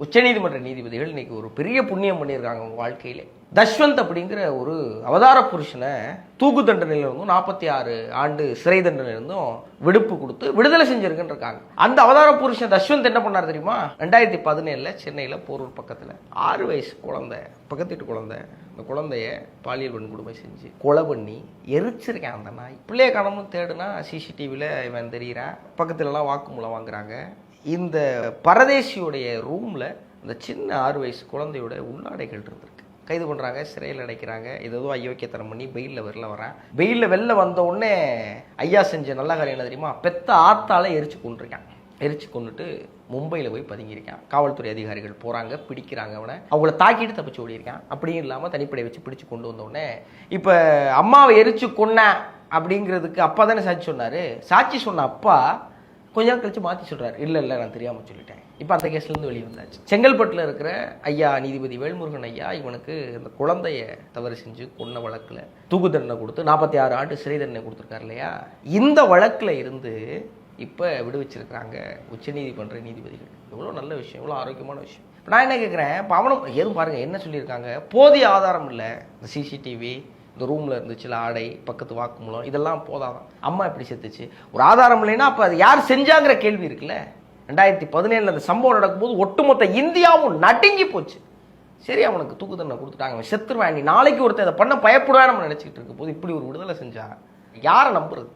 உச்சநீதிமன்ற நீதிபதிகள் இன்னைக்கு ஒரு பெரிய புண்ணியம் பண்ணியிருக்காங்க அவங்க வாழ்க்கையிலே. தஷ்வந்த் அப்படிங்கிற ஒரு அவதார புருஷனை தூக்கு தண்டனையிலிருந்தும் 46 ஆண்டு சிறை தண்டனையிலிருந்தும் விடுப்பு கொடுத்து விடுதலை செஞ்சிருக்குன்னு. அந்த அவதார புருஷன் தஷ்வந்த் என்ன பண்ணார் தெரியுமா? 2017 சென்னையில் போரூர் பக்கத்தில் 6 வயசு குழந்தை, பக்கத்து வீட்டு குழந்தை, அந்த குழந்தைய பாலியல் வன்கொடுமை செஞ்சு கொலை பண்ணி எரிச்சிருக்கேன் அந்த நாய். பிள்ளைய காணமும் தேடுனா சிசிடிவியில் இவன் தெரிகிறான். பக்கத்துலலாம் வாக்குமூலம் வாங்குறாங்க. இந்த பரதேசியுடைய ரூமில் அந்த சின்ன 6 வயசு குழந்தையோட உள்ளாடைகள் இருந்திருக்கு. கைது பண்ணுறாங்க, சிறையில் அடைக்கிறாங்க. ஏதோ அயோக்கியத்தனம் பண்ணி பெயிலில் வரேன். பெயிலில் வெளில வந்த உடனே ஐயா செஞ்ச நல்ல காரியம் என்ன தெரியுமா? பெத்த ஆத்தால எரிச்சு கொண்டிருக்கான். எரிச்சு கொண்டுட்டு மும்பையில் போய் பதுங்கியிருக்கான். காவல்துறை அதிகாரிகள் போகிறாங்க, பிடிக்கிறாங்க. அவங்கள தாக்கிட்டு தப்பிச்சு ஓடியிருக்கான். அப்படியும் இல்லாமல் தனிப்படை வச்சு பிடிச்சு கொண்டு வந்தோடனே இப்போ அம்மாவை எரிச்சு கொன்னேன் அப்படிங்கிறதுக்கு அப்பா தானே சாட்சி சொன்னார். சாட்சி சொன்ன அப்பா கொஞ்ச நாள் கழிச்சு மாற்றி சொல்கிறார், இல்லை நான் தெரியாமல் சொல்லிட்டேன். இப்போ அந்த கேஸ்லேருந்து வெளியே வந்தாச்சு. செங்கல்பட்டில் இருக்கிற ஐயா நீதிபதி வேல்முருகன் ஐயா இவனுக்கு இந்த குழந்தைய தவறு செஞ்சு கொன்ன வழக்கில் தூக்கு தண்டனை கொடுத்து 46 ஆண்டு சிறை தண்டனை கொடுத்துருக்காரு இல்லையா? இந்த வழக்கில் இருந்து இப்போ விடுவிச்சிருக்கிறாங்க உச்சநீதிமன்ற நீதிபதிகள். எவ்வளோ நல்ல விஷயம், எவ்வளோ ஆரோக்கியமான விஷயம். இப்போ நான் என்ன கேட்குறேன், இப்போ அவனும் எதுவும் பாருங்கள் என்ன சொல்லியிருக்காங்க, போதிய ஆதாரம் இல்லை. இந்த சிசிடிவி, இந்த ரூமில் இருந்துச்சுல ஆடை, பக்கத்து வாக்குமூலம், இதெல்லாம் போதாதான். அம்மா எப்படி செத்துச்சு? ஒரு ஆதாரம் இல்லைன்னா அப்போ அது யார் செஞ்சாங்கிற கேள்வி இருக்குல்ல. 2017 அந்த சம்பவம் நடக்கும்போது ஒட்டுமொத்த இந்தியாவும் நடுங்கி போச்சு. சரி, அவனுக்கு தூக்கு தண்டனை கொடுத்துட்டாங்க, அவன் செத்துருவான். நீ நாளைக்கு ஒருத்தர் இதை பண்ண பயப்படுவான் நம்ம நினச்சிக்கிட்டு இருக்கும் போது இப்படி ஒரு விடுதலை செஞ்சா யாரை நம்புறது?